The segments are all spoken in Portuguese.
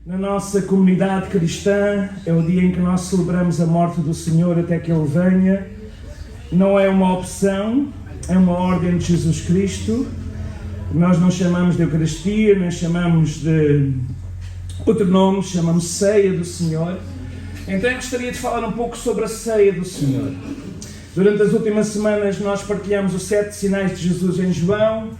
Na nossa comunidade cristã, é o dia em que nós celebramos a morte do Senhor até que Ele venha. Não é uma opção, é uma ordem de Jesus Cristo. Nós não chamamos de Eucaristia, nem chamamos de outro nome, chamamos Ceia do Senhor. Então eu gostaria de falar um pouco sobre a Ceia do Senhor. Durante as últimas semanas nós partilhamos os 7 sinais de Jesus em João.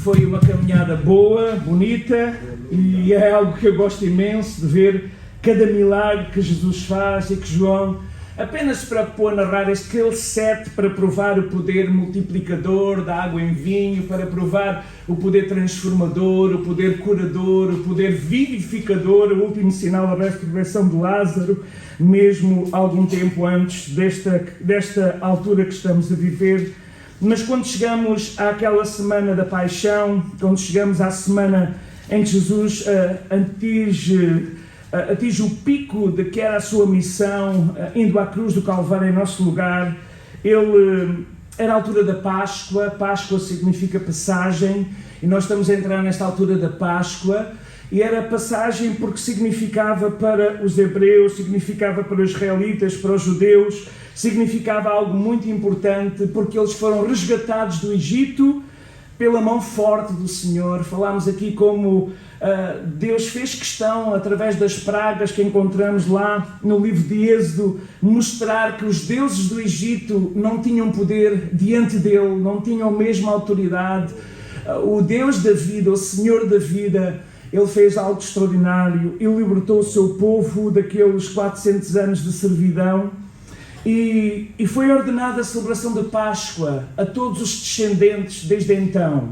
Foi uma caminhada boa, bonita, e é algo que eu gosto imenso de ver cada milagre que Jesus faz e que João apenas se preocupou a narrar aqueles 7 para provar o poder multiplicador da água em vinho, para provar o poder transformador, o poder curador, o poder vivificador, o último sinal, a ressurreição de Lázaro, mesmo algum tempo antes desta altura que estamos a viver. Mas quando chegamos àquela semana da paixão, quando chegamos à semana em que Jesus atinge o pico de que era a sua missão, indo à cruz do Calvário em nosso lugar, era a altura da Páscoa. Páscoa significa passagem, e nós estamos a entrar nesta altura da Páscoa, e era passagem porque significava para os hebreus, significava para os israelitas, para os judeus, significava algo muito importante, porque eles foram resgatados do Egito pela mão forte do Senhor. Falámos aqui como Deus fez questão, através das pragas que encontramos lá no livro de Êxodo, mostrar que os deuses do Egito não tinham poder diante dele, não tinham a mesma autoridade. O Deus da vida, o Senhor da vida, Ele fez algo extraordinário e libertou o seu povo daqueles 400 anos de servidão. E foi ordenada a celebração da Páscoa a todos os descendentes desde então.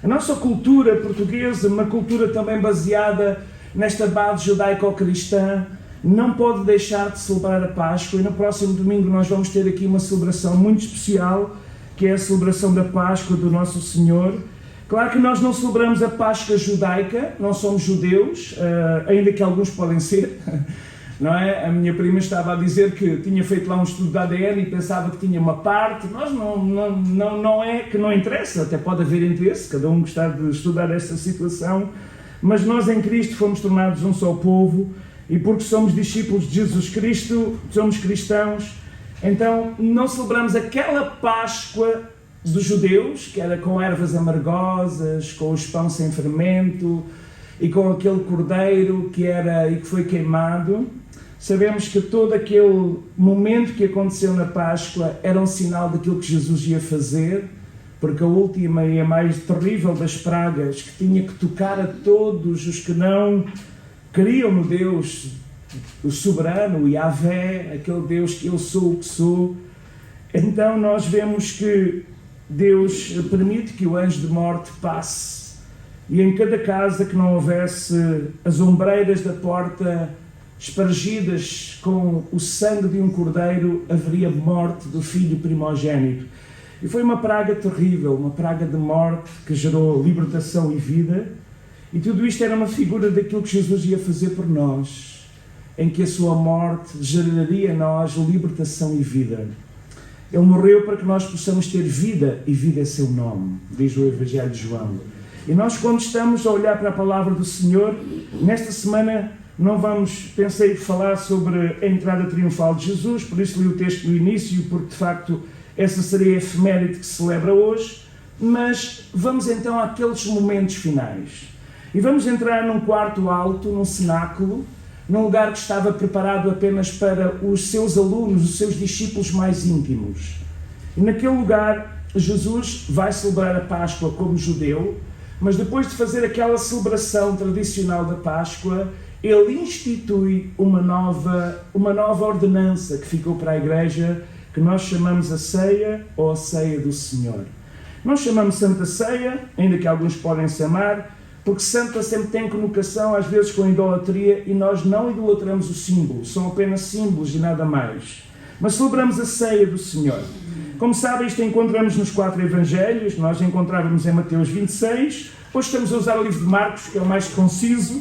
A nossa cultura portuguesa, uma cultura também baseada nesta base judaico-cristã, não pode deixar de celebrar a Páscoa, e no próximo domingo nós vamos ter aqui uma celebração muito especial, que é a celebração da Páscoa do Nosso Senhor. Claro que nós não celebramos a Páscoa judaica, não somos judeus, ainda que alguns podem ser. Não é? A minha prima estava a dizer que tinha feito lá um estudo de ADN e pensava que tinha uma parte. Nós não é que não interessa, até pode haver interesse, cada um gostar de estudar esta situação, mas nós em Cristo fomos tornados um só povo, e porque somos discípulos de Jesus Cristo, somos cristãos, então não celebramos aquela Páscoa dos judeus, que era com ervas amargosas, com os pães sem fermento e com aquele cordeiro que foi queimado. Sabemos que todo aquele momento que aconteceu na Páscoa era um sinal daquilo que Jesus ia fazer, porque a última e a mais terrível das pragas, que tinha que tocar a todos os que não criam no Deus, o soberano, o Yahvé, aquele Deus que eu sou o que sou. Então nós vemos que Deus permite que o anjo de morte passe, e em cada casa que não houvesse as ombreiras da porta espargidas com o sangue de um cordeiro, haveria morte do filho primogênito. E foi uma praga terrível, uma praga de morte que gerou libertação e vida, e tudo isto era uma figura daquilo que Jesus ia fazer por nós, em que a sua morte geraria em nós libertação e vida. Ele morreu para que nós possamos ter vida, e vida é seu nome, diz o Evangelho de João. E nós, quando estamos a olhar para a palavra do Senhor, nesta semana não pensei falar sobre a entrada triunfal de Jesus, por isso li o texto do início, porque de facto essa seria a efeméride que se celebra hoje, mas vamos então àqueles momentos finais. E vamos entrar num quarto alto, num cenáculo, num lugar que estava preparado apenas para os seus alunos, os seus discípulos mais íntimos. E naquele lugar, Jesus vai celebrar a Páscoa como judeu, mas depois de fazer aquela celebração tradicional da Páscoa, ele institui uma nova ordenança que ficou para a Igreja, que nós chamamos a Ceia ou a Ceia do Senhor. Nós chamamos Santa Ceia, ainda que alguns podem chamar, porque Santa sempre tem conotação, às vezes, com idolatria, e nós não idolatramos o símbolo, são apenas símbolos e nada mais. Mas celebramos a Ceia do Senhor. Como sabem, isto encontramos nos 4 Evangelhos, nós encontrávamos em Mateus 26, hoje estamos a usar o livro de Marcos, que é o mais conciso,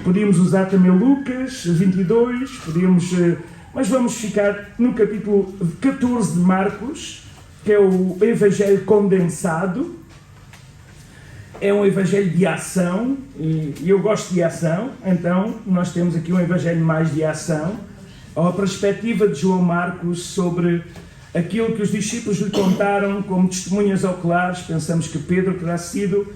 podíamos usar também Lucas 22, mas vamos ficar no capítulo 14 de Marcos, que é o Evangelho condensado. é um evangelho de ação, e eu gosto de ação, então nós temos aqui um evangelho mais de ação, a perspectiva de João Marcos sobre aquilo que os discípulos lhe contaram como testemunhas oculares. Pensamos que Pedro terá sido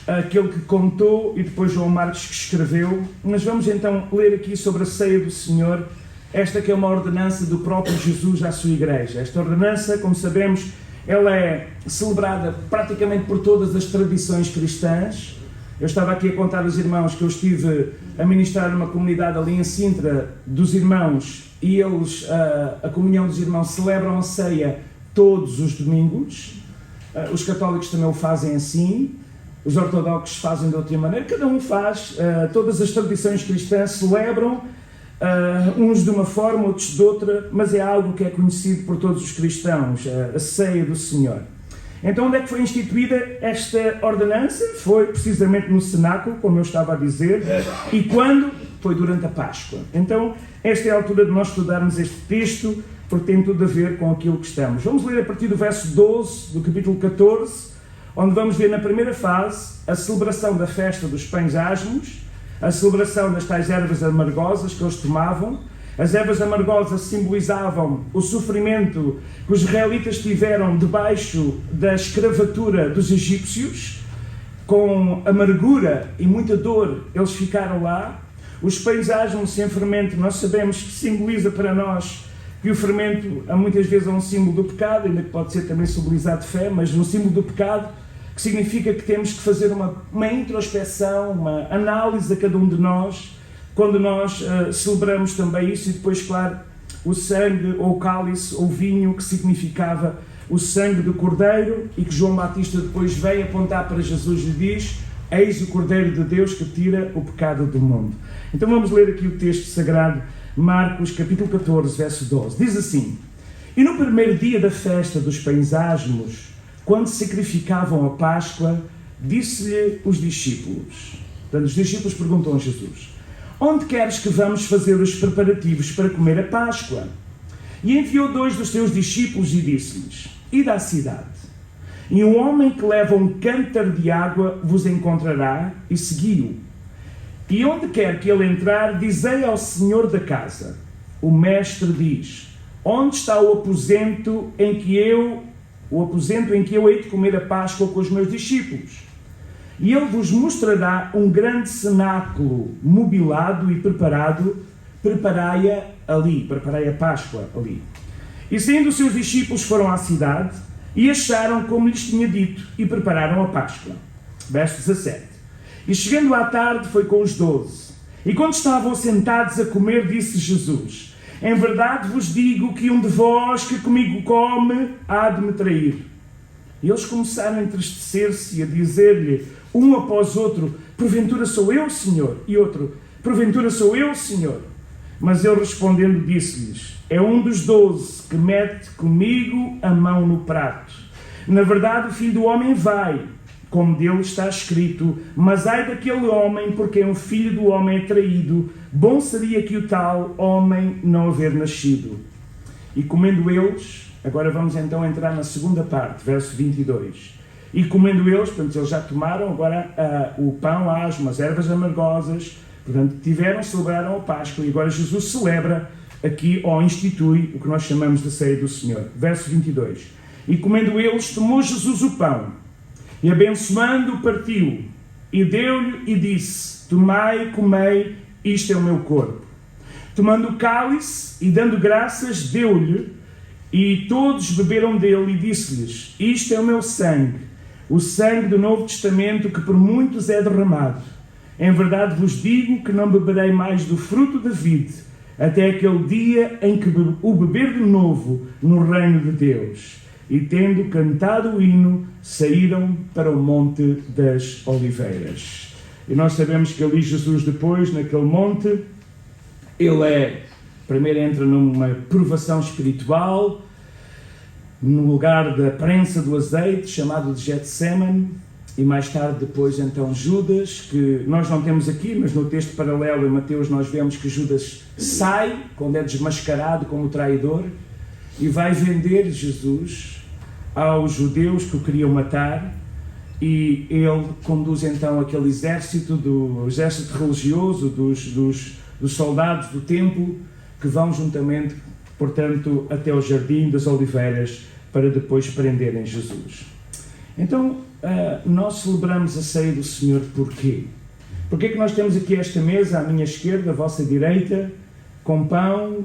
aquele que contou e depois João Marcos que escreveu. Mas vamos então ler aqui sobre a ceia do Senhor, esta que é uma ordenança do próprio Jesus à sua igreja. Esta ordenança, como sabemos, ela é celebrada praticamente por todas as tradições cristãs. Eu estava aqui a contar aos irmãos que eu estive a ministrar numa comunidade ali em Sintra dos irmãos, e eles, a comunhão dos irmãos, celebram a ceia todos os domingos. Os católicos também o fazem assim, os ortodoxos fazem de outra maneira, cada um faz. Todas as tradições cristãs celebram, uns de uma forma, outros de outra, mas é algo que é conhecido por todos os cristãos, a ceia do Senhor. Então, onde é que foi instituída esta ordenança? Foi precisamente no cenáculo, como eu estava a dizer. E quando? Foi durante a Páscoa. Então, esta é a altura de nós estudarmos este texto, porque tem tudo a ver com aquilo que estamos. Vamos ler a partir do verso 12 do capítulo 14, onde vamos ver na primeira fase a celebração da festa dos pães asmos, a celebração das tais ervas amargosas que eles tomavam. As ervas amargosas simbolizavam o sofrimento que os israelitas tiveram debaixo da escravatura dos egípcios. Com amargura e muita dor, eles ficaram lá. Os pães asmos sem fermento, nós sabemos que simboliza para nós que o fermento muitas vezes é um símbolo do pecado, ainda que pode ser também simbolizado de fé, mas um símbolo do pecado, que significa que temos que fazer uma introspeção, uma análise a cada um de nós, quando nós celebramos também isso. E depois, claro, o sangue, ou o cálice, ou o vinho, que significava o sangue do Cordeiro, e que João Batista depois vem apontar para Jesus e diz: eis o Cordeiro de Deus que tira o pecado do mundo. Então vamos ler aqui o texto sagrado, Marcos capítulo 14, verso 12. Diz assim: e no primeiro dia da festa dos pães asmos, quando sacrificavam a Páscoa, disse-lhe os discípulos. Portanto, os discípulos perguntam a Jesus: onde queres que vamos fazer os preparativos para comer a Páscoa? E enviou 2 dos seus discípulos e disse-lhes: ide à cidade, e um homem que leva um cântaro de água vos encontrará, e segui-o. E onde quer que ele entrar, dizei ao senhor da casa: o mestre diz, onde está o aposento em que eu hei de comer a Páscoa com os meus discípulos? E ele vos mostrará um grande cenáculo mobilado e preparado. Preparai a Páscoa ali. E saindo os seus discípulos foram à cidade, e acharam como lhes tinha dito, e prepararam a Páscoa. Verso 17. E chegando à tarde foi com os 12. E quando estavam sentados a comer, disse Jesus: em verdade vos digo que um de vós que comigo come há de me trair. E eles começaram a entristecer-se e a dizer-lhe, um após outro: porventura sou eu, Senhor? E outro: porventura sou eu, Senhor? Mas ele respondendo disse-lhes: é um dos 12 que mete comigo a mão no prato. Na verdade o Filho do Homem vai, como dele está escrito, mas ai daquele homem por quem o Filho do Homem é traído. Bom seria que o tal homem não haver nascido. E comendo eles, agora vamos então entrar na segunda parte, verso 22. E comendo eles, portanto eles já tomaram agora o pão asmo, as ervas amargosas, portanto celebraram a Páscoa, e agora Jesus celebra aqui, ou institui, o que nós chamamos de ceia do Senhor. Verso 22. E comendo eles, tomou Jesus o pão, e abençoando, partiu, e deu-lhe e disse: tomai, comei, isto é o meu corpo. Tomando o cálice e dando graças, deu-lhe, e todos beberam dele, e disse-lhes: isto é o meu sangue, o sangue do Novo Testamento, que por muitos é derramado. Em verdade vos digo que não beberei mais do fruto da vide, até aquele dia em que o beber de novo no reino de Deus. E tendo cantado o hino, saíram para o Monte das Oliveiras. E nós sabemos que ali Jesus depois, naquele monte, ele primeiro entra numa provação espiritual, no lugar da prensa do azeite, chamado de Getsemane, e mais tarde depois então Judas, que nós não temos aqui, mas no texto paralelo em Mateus nós vemos que Judas sai, quando é desmascarado como traidor, e vai vender Jesus aos judeus que o queriam matar, e ele conduz então aquele exército, do exército religioso, dos soldados do templo, que vão juntamente, portanto, até o Jardim das Oliveiras, para depois prenderem Jesus. Então, nós celebramos a ceia do Senhor porquê? Porquê que nós temos aqui esta mesa à minha esquerda, à vossa direita, com pão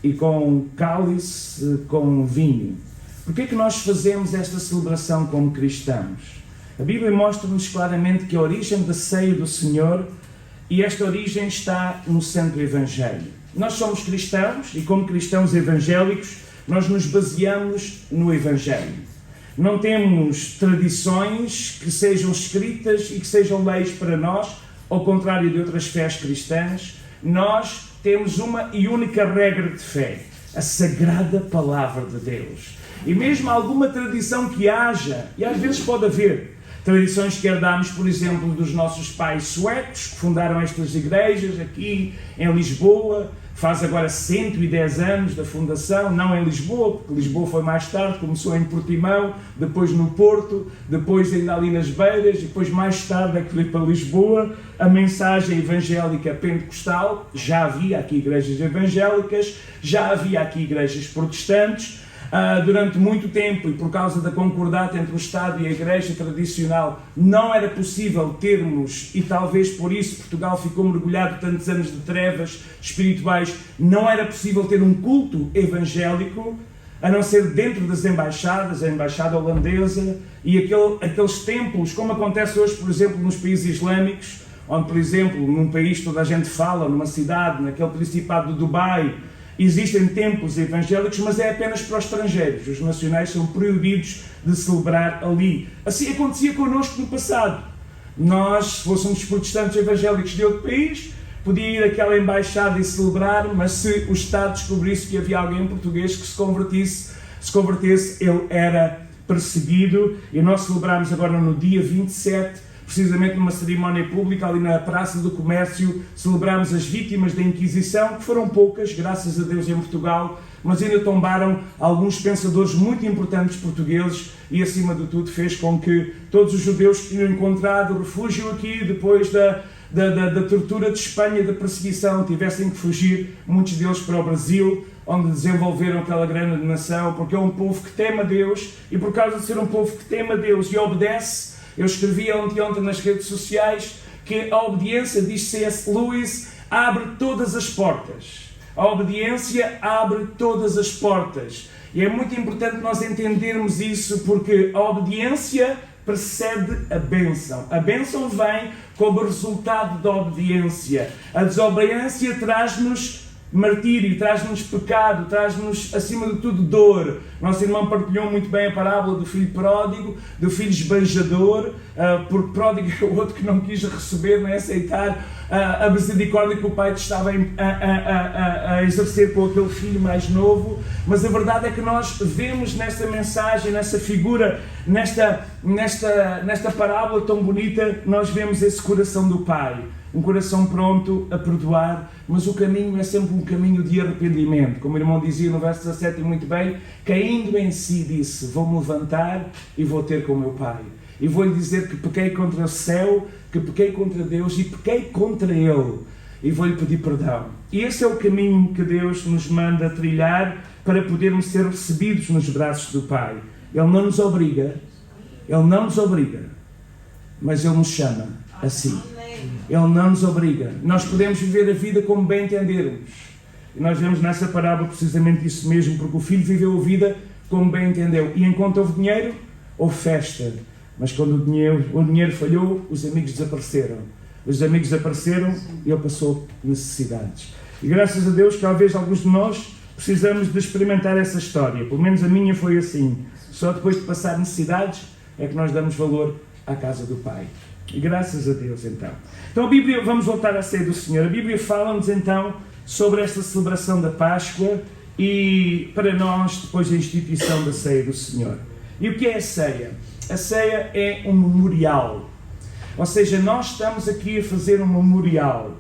e com cálice, com vinho? Porquê que nós fazemos esta celebração como cristãos? A Bíblia mostra-nos claramente que a origem da ceia do Senhor, e esta origem está no Santo Evangelho. Nós somos cristãos e, como cristãos evangélicos, nós nos baseamos no Evangelho. Não temos tradições que sejam escritas e que sejam leis para nós, ao contrário de outras fés cristãs. Nós temos uma e única regra de fé, a Sagrada Palavra de Deus. E mesmo alguma tradição que haja, e às vezes pode haver, tradições que herdamos, por exemplo, dos nossos pais suecos, que fundaram estas igrejas aqui em Lisboa, faz agora 110 anos da fundação, não em Lisboa, porque Lisboa foi mais tarde, começou em Portimão, depois no Porto, depois ainda ali nas Beiras, e depois mais tarde é que veio para Lisboa. A mensagem evangélica pentecostal, já havia aqui igrejas evangélicas, já havia aqui igrejas protestantes. Durante muito tempo, e por causa da concordata entre o Estado e a Igreja tradicional, não era possível termos, e talvez por isso Portugal ficou mergulhado tantos anos de trevas espirituais, não era possível ter um culto evangélico, a não ser dentro das embaixadas, a embaixada holandesa, e aqueles templos, como acontece hoje, por exemplo, nos países islâmicos, onde, por exemplo, num país toda a gente fala, numa cidade, naquele Principado de Dubai, existem templos evangélicos, mas é apenas para os estrangeiros. Os nacionais são proibidos de celebrar ali. Assim acontecia connosco no passado. Nós, se fôssemos protestantes evangélicos de outro país, podia ir àquela embaixada e celebrar, mas se o Estado descobrisse que havia alguém português que se convertesse, ele era perseguido. E nós celebramos agora no dia 27, precisamente numa cerimónia pública ali na Praça do Comércio, celebramos as vítimas da Inquisição, que foram poucas, graças a Deus, em Portugal, mas ainda tombaram alguns pensadores muito importantes portugueses e, acima de tudo, fez com que todos os judeus que tinham encontrado refúgio aqui, depois da tortura de Espanha, da perseguição, tivessem que fugir, muitos deles para o Brasil, onde desenvolveram aquela grande nação, porque é um povo que teme a Deus, e por causa de ser um povo que teme a Deus e obedece. Eu escrevi ontem nas redes sociais que a obediência, diz C.S. Lewis, abre todas as portas. A obediência abre todas as portas. E é muito importante nós entendermos isso, porque a obediência precede a bênção. A bênção vem como resultado da obediência. A desobediência traz-nos martírio, traz-nos pecado, traz-nos, acima de tudo, dor. Nosso irmão partilhou muito bem a parábola do filho pródigo, do filho esbanjador, porque pródigo é o outro que não quis receber nem aceitar a misericórdia que o pai estava a exercer com aquele filho mais novo. Mas a verdade é que nós vemos nesta mensagem, nessa figura, nesta parábola tão bonita, nós vemos esse coração do pai. Um coração pronto a perdoar, mas o caminho é sempre um caminho de arrependimento. Como o irmão dizia no verso 17 muito bem, caindo em si disse, vou-me levantar e vou ter com o meu pai. E vou-lhe dizer que pequei contra o céu, que pequei contra Deus e pequei contra Ele. E vou-lhe pedir perdão. E esse é o caminho que Deus nos manda trilhar para podermos ser recebidos nos braços do Pai. Ele não nos obriga, mas Ele nos chama assim. Ele não nos obriga. Nós podemos viver a vida como bem entendermos. E nós vemos nessa parábola precisamente isso mesmo, porque o filho viveu a vida como bem entendeu. E enquanto houve dinheiro, houve festa. Mas quando o dinheiro falhou, os amigos desapareceram. Os amigos desapareceram e ele passou necessidades. E graças a Deus, talvez alguns de nós precisamos de experimentar essa história. Pelo menos a minha foi assim. Só depois de passar necessidades é que nós damos valor à casa do Pai. E graças a Deus, então. Então a Bíblia, vamos voltar à ceia do Senhor. A Bíblia fala-nos então sobre esta celebração da Páscoa e para nós depois a instituição da ceia do Senhor. E o que é a ceia? A ceia é um memorial. Ou seja, nós estamos aqui a fazer um memorial.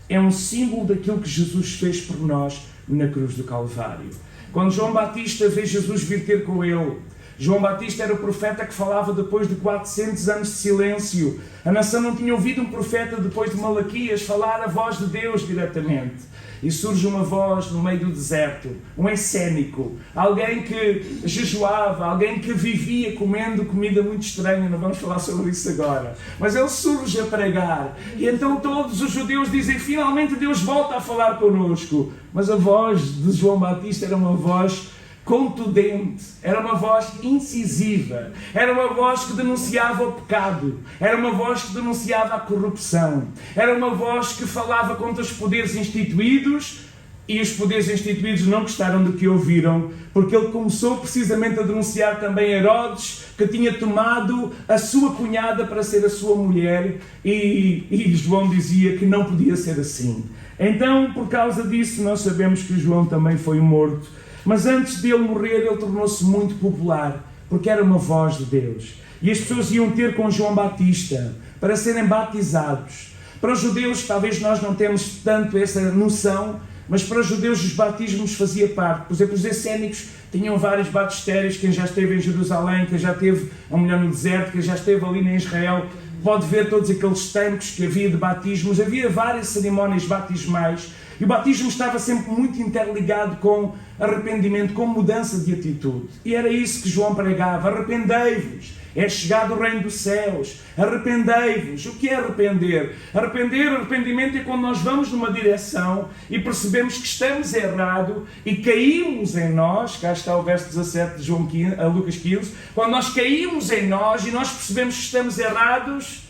É um símbolo daquilo que Jesus fez por nós na cruz do Calvário. Quando João Batista vê Jesus vir ter com ele, João Batista era o profeta que falava depois de 400 anos de silêncio. A nação não tinha ouvido um profeta depois de Malaquias falar a voz de Deus diretamente. E surge uma voz no meio do deserto, um escénico, alguém que jejuava, alguém que vivia comendo comida muito estranha, não vamos falar sobre isso agora. Mas ele surge a pregar, e então todos os judeus dizem, finalmente Deus volta a falar connosco. Mas a voz de João Batista era uma voz contundente, era uma voz incisiva, era uma voz que denunciava o pecado, era uma voz que denunciava a corrupção, era uma voz que falava contra os poderes instituídos, e os poderes instituídos não gostaram do que ouviram, porque ele começou precisamente a denunciar também Herodes, que tinha tomado a sua cunhada para ser a sua mulher, e João dizia que não podia ser assim. Então, por causa disso, nós sabemos que João também foi morto. Mas antes dele morrer, ele tornou-se muito popular, porque era uma voz de Deus. E as pessoas iam ter com João Batista para serem batizados. Para os judeus, talvez nós não temos tanto essa noção, mas para os judeus os batismos fazia parte. Por exemplo, os essénicos tinham vários batistérios. Quem já esteve em Jerusalém, quem já esteve a mulher no deserto, quem já esteve ali em Israel, pode ver todos aqueles templos que havia de batismos. Havia várias cerimónias batismais. E o batismo estava sempre muito interligado com arrependimento, com mudança de atitude. E era isso que João pregava. Arrependei-vos, é chegado o reino dos céus. Arrependei-vos. O que é arrepender? Arrependimento é quando nós vamos numa direção e percebemos que estamos errados e caímos em nós. Cá está o verso 17 de Lucas 15. Quando nós caímos em nós e nós percebemos que estamos errados,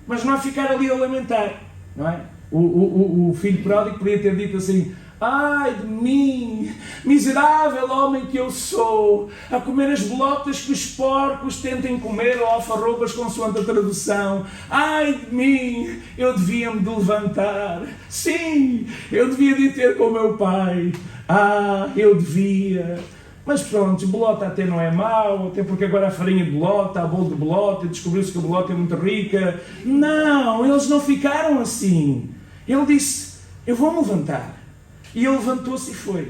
mas não ficar ali a lamentar, não é? O filho pródigo podia ter dito assim, ai de mim, miserável homem que eu sou, a comer as bolotas que os porcos tentem comer, ou alfarrobas consoante a tradução. Ai de mim, eu devia-me de levantar. Sim, eu devia de ter com o meu pai. Eu devia. Mas pronto, bolota até não é mau, até porque agora a farinha de bolota, a bolo de bolota, descobriu-se que a bolota é muito rica. Não, eles não ficaram assim. Ele disse, eu vou-me levantar. E ele levantou-se e foi.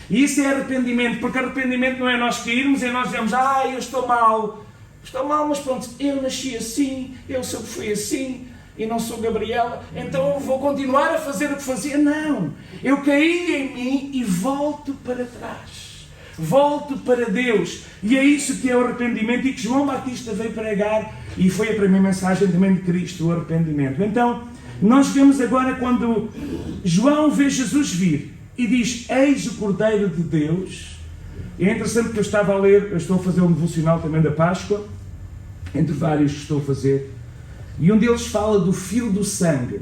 E isso é arrependimento, porque arrependimento não é nós cairmos, é nós dizermos, eu estou mal, mas pronto, eu nasci assim, eu sempre fui assim, e não sou Gabriela, então eu vou continuar a fazer o que fazia. Não, eu caí em mim e volto para trás. Volto para Deus. E é isso que é o arrependimento e que João Batista veio pregar, e foi a primeira mensagem também de Cristo, o arrependimento. Então, nós vemos agora quando João vê Jesus vir e diz, eis o Cordeiro de Deus. E é interessante que eu estava a ler, eu estou a fazer um devocional também da Páscoa, entre vários que estou a fazer, e um deles fala do fio do sangue.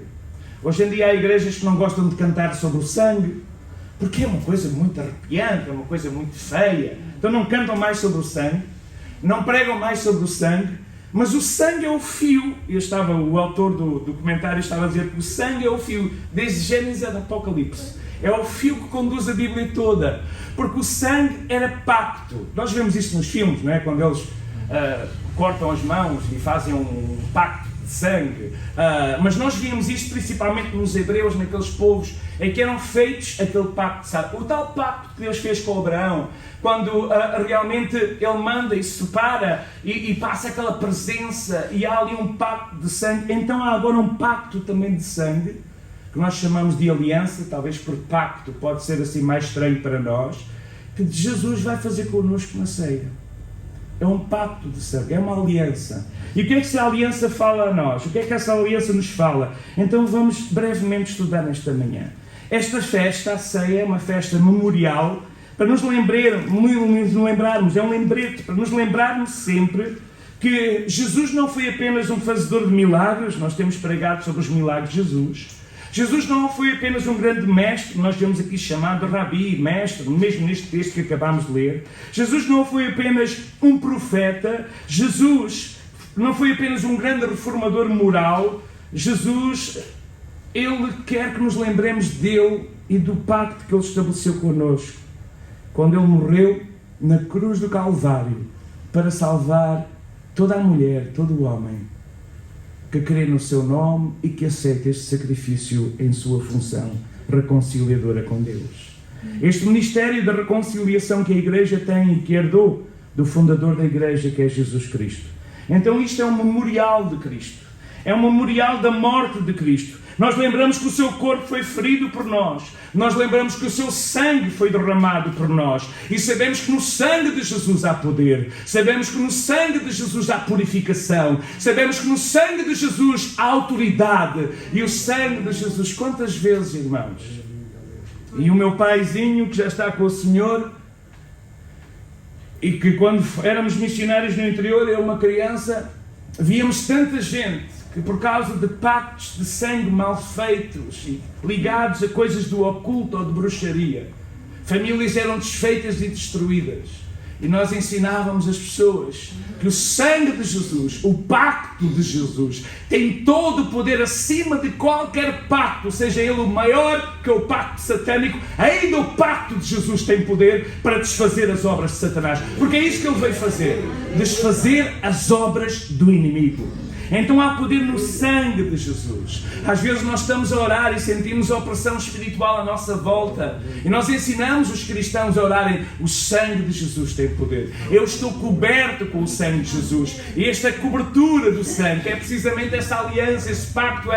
Hoje em dia há igrejas que não gostam de cantar sobre o sangue, porque é uma coisa muito arrepiante, é uma coisa muito feia. Então não cantam mais sobre o sangue, não pregam mais sobre o sangue, mas o sangue é o fio. O autor do comentário estava a dizer que o sangue é o fio, desde Gênesis até Apocalipse. É o fio que conduz a Bíblia toda, porque o sangue era pacto. Nós vemos isso nos filmes, não é? Quando eles cortam as mãos e fazem um pacto de sangue. Mas nós víamos isto principalmente nos hebreus, naqueles povos em que eram feitos aquele pacto, sabe? O tal pacto que Deus fez com Abraão, quando realmente ele manda e separa e passa aquela presença e há ali um pacto de sangue. Então há agora um pacto também de sangue, que nós chamamos de aliança, talvez por pacto pode ser assim mais estranho para nós, que Jesus vai fazer connosco na ceia. É um pacto de sangue, é uma aliança. E o que é que essa aliança fala a nós? O que é que essa aliança nos fala? Então vamos brevemente estudar nesta manhã. Esta festa, a ceia, é uma festa memorial, para nos lembrarmos, é um lembrete, para nos lembrarmos sempre que Jesus não foi apenas um fazedor de milagres. Nós temos pregado sobre os milagres de Jesus. Jesus não foi apenas um grande mestre, nós temos aqui chamado rabi, mestre, mesmo neste texto que acabámos de ler. Jesus não foi apenas um profeta. Jesus não foi apenas um grande reformador moral. Jesus, Ele quer que nos lembremos dele e do pacto que Ele estabeleceu connosco, quando Ele morreu na cruz do Calvário para salvar toda a mulher, todo o homem que crê no seu nome e que aceita este sacrifício em sua função reconciliadora com Deus. Este ministério da reconciliação que a Igreja tem e que herdou do fundador da igreja, que é Jesus Cristo. Então isto é um memorial de Cristo. É um memorial da morte de Cristo. Nós lembramos que o seu corpo foi ferido por nós. Nós lembramos que o seu sangue foi derramado por nós. E sabemos que no sangue de Jesus há poder. Sabemos que no sangue de Jesus há purificação. Sabemos que no sangue de Jesus há autoridade. E o sangue de Jesus, quantas vezes, irmãos? E o meu paizinho, que já está com o Senhor, e que quando éramos missionários no interior, eu uma criança, víamos tanta gente que por causa de pactos de sangue mal feitos e ligados a coisas do oculto ou de bruxaria, famílias eram desfeitas e destruídas. E nós ensinávamos as pessoas que o sangue de Jesus, o pacto de Jesus, tem todo o poder acima de qualquer pacto, seja ele o maior que o pacto satânico. Ainda o pacto de Jesus tem poder para desfazer as obras de Satanás, porque é isso que ele veio fazer, desfazer as obras do inimigo. Então há poder no sangue de Jesus. Às vezes nós estamos a orar e sentimos a opressão espiritual à nossa volta. E nós ensinamos os cristãos a orarem: o sangue de Jesus tem poder. Eu estou coberto com o sangue de Jesus. E esta cobertura do sangue é precisamente essa aliança, esse pacto.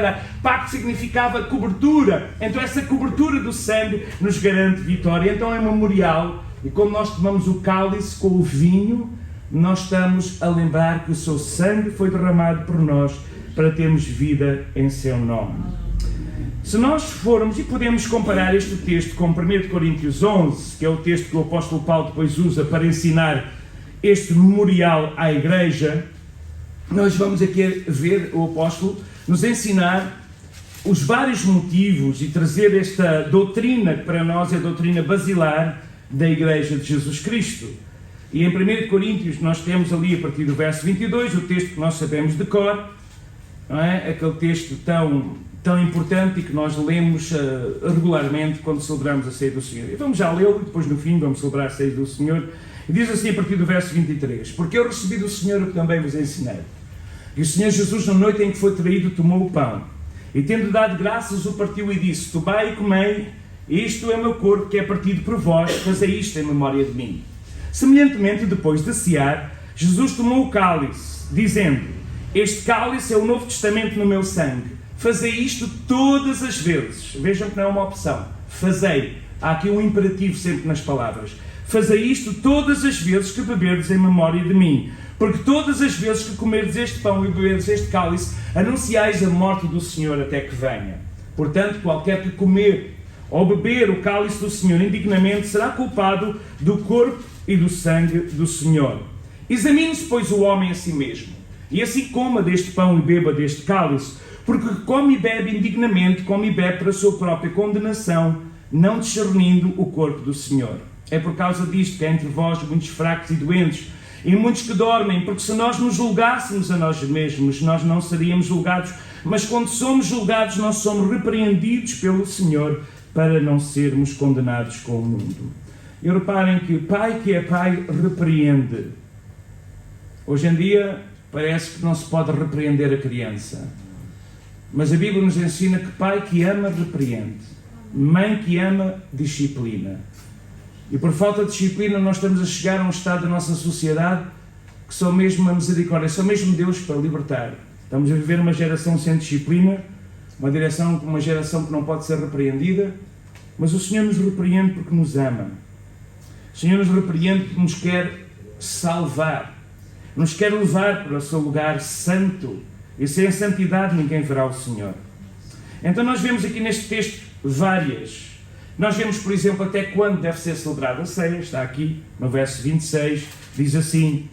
Pacto significava cobertura. Então essa cobertura do sangue nos garante vitória. Então é memorial. E como nós tomamos o cálice com o vinho, nós estamos a lembrar que o seu sangue foi derramado por nós para termos vida em seu nome. Se nós formos, e podemos comparar este texto com 1 Coríntios 11, que é o texto que o apóstolo Paulo depois usa para ensinar este memorial à igreja, nós vamos aqui ver o apóstolo nos ensinar os vários motivos e trazer esta doutrina, que para nós é a doutrina basilar da igreja de Jesus Cristo. E em 1 Coríntios nós temos ali, a partir do verso 22, o texto que nós sabemos de cor, não é? Aquele texto tão importante e que nós lemos regularmente quando celebramos a ceia do Senhor. E vamos já lê-lo e depois no fim vamos celebrar a ceia do Senhor. E diz assim a partir do verso 23: porque eu recebi do Senhor o que também vos ensinei. E o Senhor Jesus, na noite em que foi traído, tomou o pão e, tendo dado graças, o partiu e disse: tomai e comei, isto é o meu corpo que é partido por vós, fazei isto em memória de mim. Semelhantemente, depois de cear, Jesus tomou o cálice, dizendo: este cálice é o Novo Testamento no meu sangue. Fazei isto todas as vezes. Vejam que não é uma opção. Fazei. Há aqui um imperativo sempre nas palavras. Fazei isto todas as vezes que beberdes em memória de mim. Porque todas as vezes que comerdes este pão e beberdes este cálice, anunciais a morte do Senhor até que venha. Portanto, qualquer que comer ou beber o cálice do Senhor indignamente será culpado do corpo e do sangue do Senhor. Examine-se, pois, o homem a si mesmo, e assim coma deste pão e beba deste cálice, porque come e bebe indignamente, come e bebe para a sua própria condenação, não discernindo o corpo do Senhor. É por causa disto que há entre vós muitos fracos e doentes, e muitos que dormem, porque se nós nos julgássemos a nós mesmos, nós não seríamos julgados, mas quando somos julgados, nós somos repreendidos pelo Senhor, para não sermos condenados com o mundo. E reparem que pai que é pai repreende. Hoje em dia parece que não se pode repreender a criança. Mas a Bíblia nos ensina que pai que ama repreende. Mãe que ama disciplina. E por falta de disciplina nós estamos a chegar a um estado da nossa sociedade que só mesmo a misericórdia, só mesmo Deus para libertar. Estamos a viver uma geração sem disciplina, uma geração que não pode ser repreendida, mas o Senhor nos repreende porque nos ama. O Senhor nos repreende porque nos quer salvar, nos quer levar para o seu lugar santo, e sem santidade ninguém verá o Senhor. Então nós vemos aqui neste texto várias. Nós vemos, por exemplo, até quando deve ser celebrada a ceia. Está aqui no verso 26, diz assim: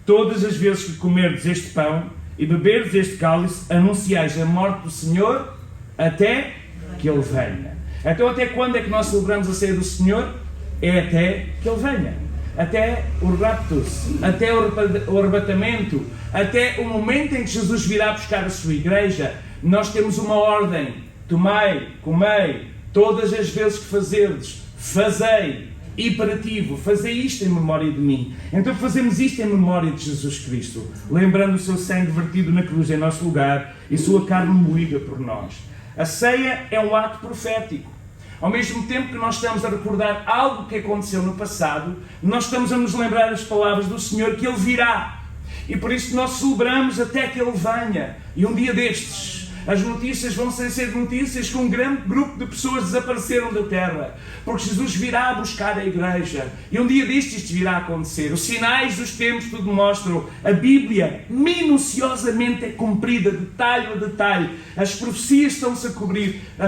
todas as vezes que comerdes este pão e beberdes este cálice, anunciais a morte do Senhor até que Ele venha. Então até quando é que nós celebramos a ceia do Senhor? É até que Ele venha. Até o raptus, até o arrebatamento, até o momento em que Jesus virá buscar a sua igreja. Nós temos uma ordem: tomai, comei, todas as vezes que fazerdes, fazei, imperativo, fazei isto em memória de mim. Então fazemos isto em memória de Jesus Cristo, lembrando o seu sangue vertido na cruz em nosso lugar e sua carne moída por nós. A ceia é um ato profético. Ao mesmo tempo que nós estamos a recordar algo que aconteceu no passado, nós estamos a nos lembrar as palavras do Senhor que Ele virá. E por isso nós celebramos até que Ele venha. E um dia destes, as notícias vão ser notícias que um grande grupo de pessoas desapareceram da terra. Porque Jesus virá buscar a igreja. E um dia destes isto virá a acontecer. Os sinais dos tempos tudo mostram. A Bíblia minuciosamente é cumprida, detalhe a detalhe. As profecias estão-se a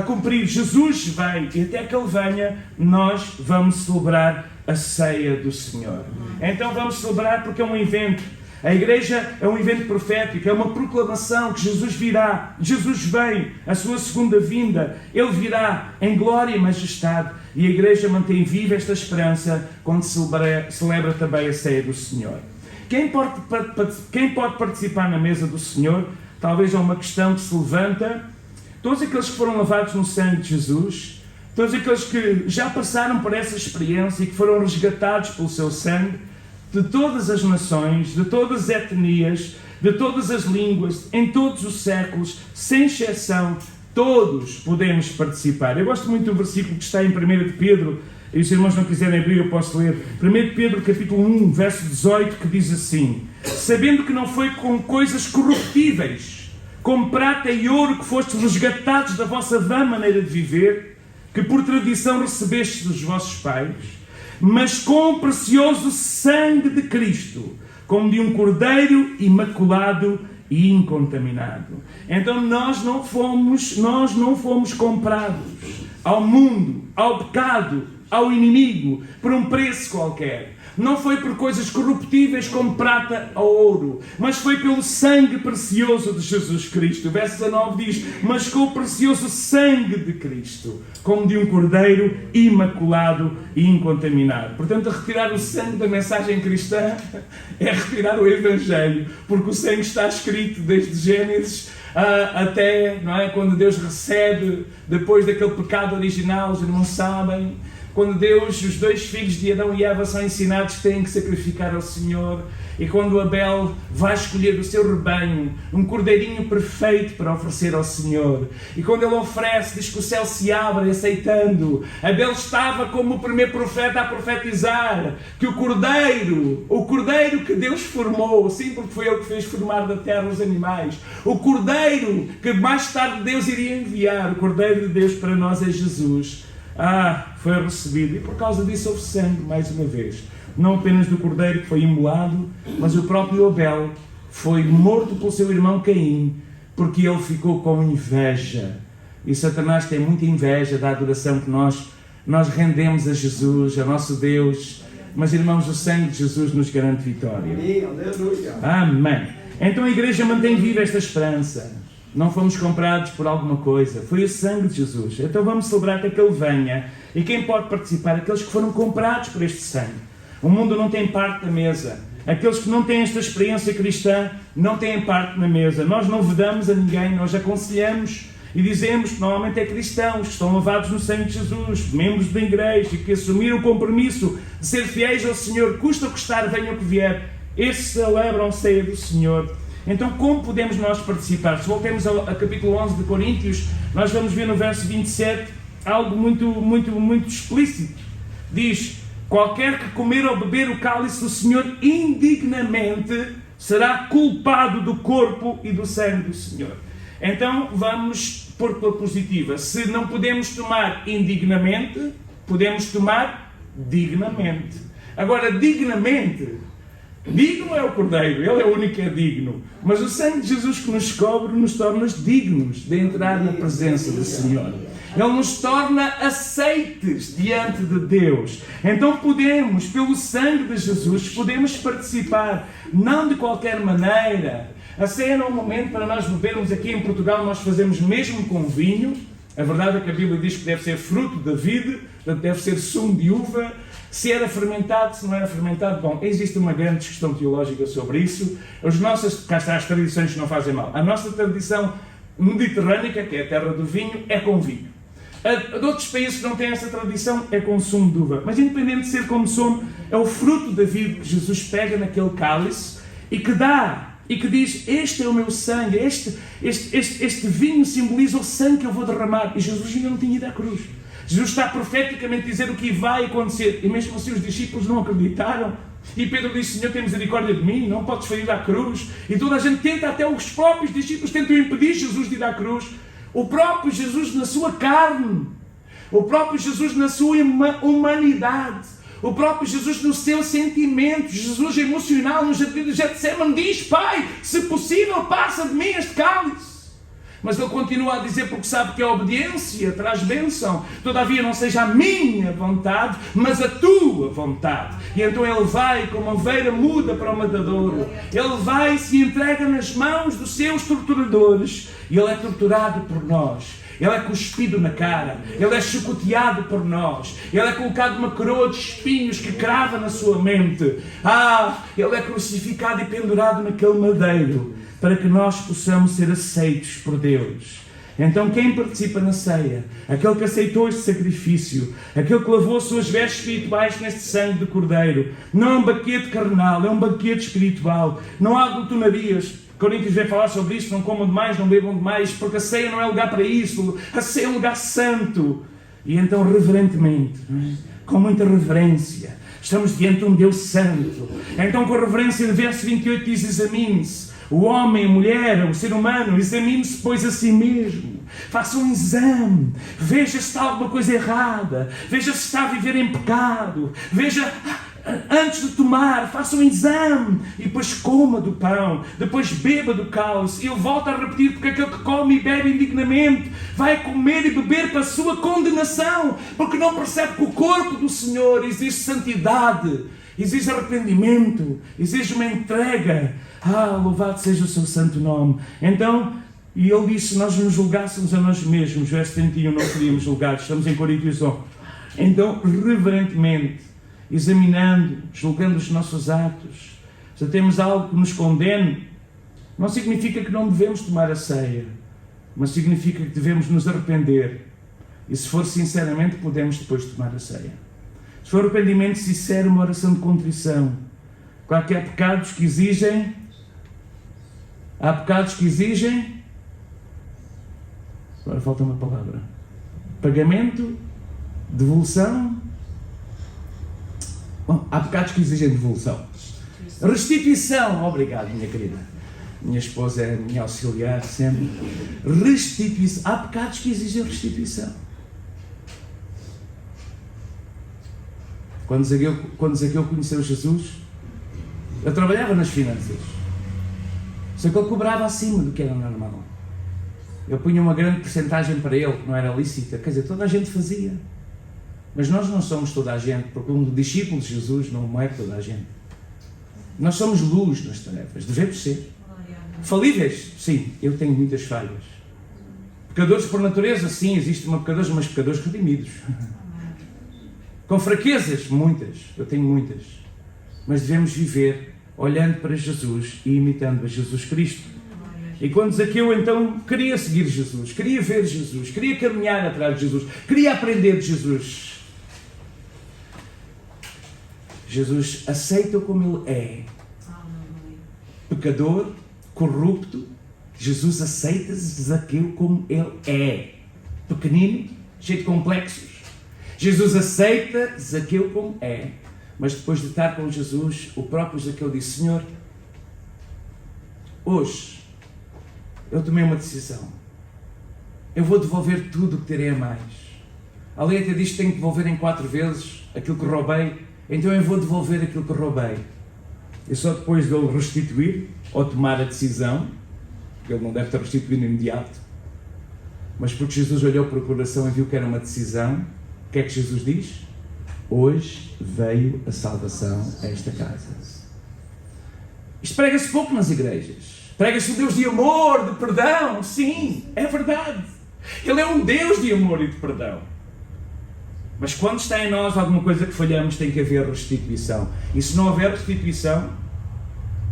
cumprir. Jesus vem. E até que Ele venha, nós vamos celebrar a ceia do Senhor. Então vamos celebrar porque é um evento. A igreja é um evento profético, é uma proclamação que Jesus virá. Jesus vem, a sua segunda vinda. Ele virá em glória e majestade. E a igreja mantém viva esta esperança quando celebra também a ceia do Senhor. Quem pode participar na mesa do Senhor? Talvez é uma questão que se levanta. Todos aqueles que foram lavados no sangue de Jesus, todos aqueles que já passaram por essa experiência e que foram resgatados pelo seu sangue, de todas as nações, de todas as etnias, de todas as línguas, em todos os séculos, sem exceção, todos podemos participar. Eu gosto muito do versículo que está em 1 de Pedro, e os irmãos não quiserem abrir, eu posso ler. 1 de Pedro, capítulo 1, verso 18, que diz assim: sabendo que não foi com coisas corruptíveis, como prata e ouro, que fostes resgatados da vossa vã maneira de viver, que por tradição recebestes dos vossos pais, mas com o precioso sangue de Cristo, como de um cordeiro imaculado e incontaminado. Então nós não fomos comprados ao mundo, ao pecado, ao inimigo, por um preço qualquer. Não foi por coisas corruptíveis como prata ou ouro, mas foi pelo sangue precioso de Jesus Cristo. O verso 19 diz: mas com o precioso sangue de Cristo, como de um cordeiro imaculado e incontaminado. Portanto, retirar o sangue da mensagem cristã é retirar o Evangelho, porque o sangue está escrito desde Gênesis até, não é, quando Deus recebe, depois daquele pecado original, os irmãos sabem, quando Deus, os dois filhos de Adão e Eva são ensinados que têm que sacrificar ao Senhor, e quando Abel vai escolher do seu rebanho um cordeirinho perfeito para oferecer ao Senhor, e quando ele oferece, diz que o céu se abre aceitando. Abel estava como o primeiro profeta a profetizar que o cordeiro que Deus formou, sim, porque foi ele que fez formar da terra os animais, o cordeiro que mais tarde Deus iria enviar, o cordeiro de Deus para nós é Jesus. Foi recebido, e por causa disso houve sangue, mais uma vez, não apenas do cordeiro que foi imolado, mas o próprio Abel foi morto pelo seu irmão Caim, porque ele ficou com inveja. E Satanás tem muita inveja da adoração que nós rendemos a Jesus, a nosso Deus. Mas, irmãos, o sangue de Jesus nos garante vitória. Amém. Então a igreja mantém viva esta esperança. Não fomos comprados por alguma coisa, foi o sangue de Jesus. Então vamos celebrar até que Ele venha. E quem pode participar? Aqueles que foram comprados por este sangue. O mundo não tem parte na mesa. Aqueles que não têm esta experiência cristã não têm parte na mesa. Nós não vedamos a ninguém, nós aconselhamos e dizemos que normalmente é cristãos, que estão lavados no sangue de Jesus, membros da igreja, e que assumiram o compromisso de ser fiéis ao Senhor, custa o custar, venha o que vier. Esses celebram ceia do Senhor. Então, como podemos nós participar? Se voltemos ao capítulo 11 de Coríntios, nós vamos ver no verso 27 algo muito explícito. Diz: qualquer que comer ou beber o cálice do Senhor indignamente será culpado do corpo e do sangue do Senhor. Então, vamos pôr pela positiva. Se não podemos tomar indignamente, podemos tomar dignamente. Agora, dignamente, digno é o Cordeiro, Ele é o único que é digno. Mas o sangue de Jesus que nos cobre nos torna dignos de entrar na presença do Senhor. Ele nos torna aceites diante de Deus. Então podemos, pelo sangue de Jesus, podemos participar, não de qualquer maneira. A ceia não é um momento para nós bebermos. Aqui em Portugal nós fazemos mesmo com vinho. A verdade é que a Bíblia diz que deve ser fruto da vide, deve ser sumo de uva. Se era fermentado, se não era fermentado, bom, existe uma grande discussão teológica sobre isso. Cá está as tradições que não fazem mal. A nossa tradição mediterrânica, que é a terra do vinho, é com vinho. De outros países que não têm essa tradição, é com sumo de uva. Mas independente de ser como sumo, é o fruto da vida que Jesus pega naquele cálice e que dá, e que diz: este é o meu sangue, este vinho simboliza o sangue que eu vou derramar. E Jesus ainda não tinha ido à cruz. Jesus está profeticamente a dizer o que vai acontecer. E mesmo assim os discípulos não acreditaram. E Pedro disse: Senhor, tem misericórdia de mim, não podes ir à cruz. E toda a gente tenta, até os próprios discípulos tentam impedir Jesus de ir à cruz. O próprio Jesus na sua carne, o próprio Jesus na sua humanidade, o próprio Jesus no seu sentimento, Jesus emocional no jardim de Getsemane diz: Pai, se possível, passa de mim este cálice. Mas ele continua a dizer, porque sabe que a obediência traz bênção. Todavia não seja a minha vontade, mas a tua vontade. E então ele vai como uma ovelha muda para o matadouro. Ele vai e se entrega nas mãos dos seus torturadores. E ele é torturado por nós. Ele é cuspido na cara. Ele é chicoteado por nós. Ele é colocado uma coroa de espinhos que crava na sua mente. Ele é crucificado e pendurado naquele madeiro, para que nós possamos ser aceitos por Deus. Então quem participa na ceia, aquele que aceitou este sacrifício, aquele que lavou as suas vestes espirituais neste sangue de cordeiro, não é um banquete carnal, é um banquete espiritual. Não há glutonarias. Coríntios vem falar sobre isso: não comam demais, não bebam demais, porque a ceia não é lugar para isso. A ceia é um lugar santo. E então reverentemente, com muita reverência, estamos diante de um Deus santo. Então com reverência, no verso 28 diz: examine-se. O homem, a mulher, o ser humano, examine-se, pois, a si mesmo. Faça um exame. Veja se está alguma coisa errada. Veja se está a viver em pecado. Veja, antes de tomar, faça um exame. E depois coma do pão. Depois beba do cálice. E eu volto a repetir, porque aquele que come e bebe indignamente vai comer e beber para a sua condenação. Porque não percebe que o corpo do Senhor exige santidade, exige arrependimento, exige uma entrega. Louvado seja o seu santo nome. Então, e ele disse: se nós nos julgássemos a nós mesmos, verso 31, não seríamos julgados. Estamos em Coríntios 11. Então, reverentemente, examinando, julgando os nossos atos, se temos algo que nos condene, não significa que não devemos tomar a ceia, mas significa que devemos nos arrepender. E se for sinceramente, podemos depois tomar a ceia. Se for arrependimento sincero, uma oração de contrição. Claro que há pecados que exigem. Há pecados que exigem. Agora falta uma palavra. Pagamento, devolução. Bom, há pecados que exigem devolução. Restituição. Obrigado, minha querida. Minha esposa é minha auxiliar sempre. Restituição. Há pecados que exigem restituição. Quando Zaqueu conheceu Jesus, eu trabalhava nas finanças. Só que ele cobrava acima do que era normal. Eu punha uma grande porcentagem para ele, que não era lícita. Quer dizer, toda a gente fazia. Mas nós não somos toda a gente, porque um discípulo de Jesus não é toda a gente. Nós somos luz nas tarefas, devemos ser. Falíveis? Sim, eu tenho muitas falhas. Pecadores por natureza? Sim, existem pecadores, mas pecadores redimidos. Com fraquezas? Muitas, eu tenho muitas. Mas devemos viver olhando para Jesus e imitando a Jesus Cristo. E quando Zaqueu então queria seguir Jesus, queria ver Jesus, queria caminhar atrás de Jesus, queria aprender de Jesus, Jesus aceita-o como ele é. Pecador, corrupto, Jesus aceita Zaqueu como ele é. Pequenino, cheio de complexos. Jesus aceita Zaqueu como é. Mas depois de estar com Jesus, o próprio Zaqueu disse: Senhor, hoje eu tomei uma decisão. Eu vou devolver tudo o que terei a mais. A lei até diz que tenho que devolver em 4 vezes aquilo que roubei. Então eu vou devolver aquilo que roubei. E só depois de ele restituir, ou tomar a decisão, porque ele não deve ter restituído imediato, mas porque Jesus olhou para o coração e viu que era uma decisão, o que é que Jesus diz? Hoje veio a salvação a esta casa. Isto prega-se pouco nas igrejas. Prega-se um Deus de amor, de perdão. Sim, é verdade. Ele é um Deus de amor e de perdão. Mas quando está em nós alguma coisa que falhamos, tem que haver restituição. E se não houver restituição,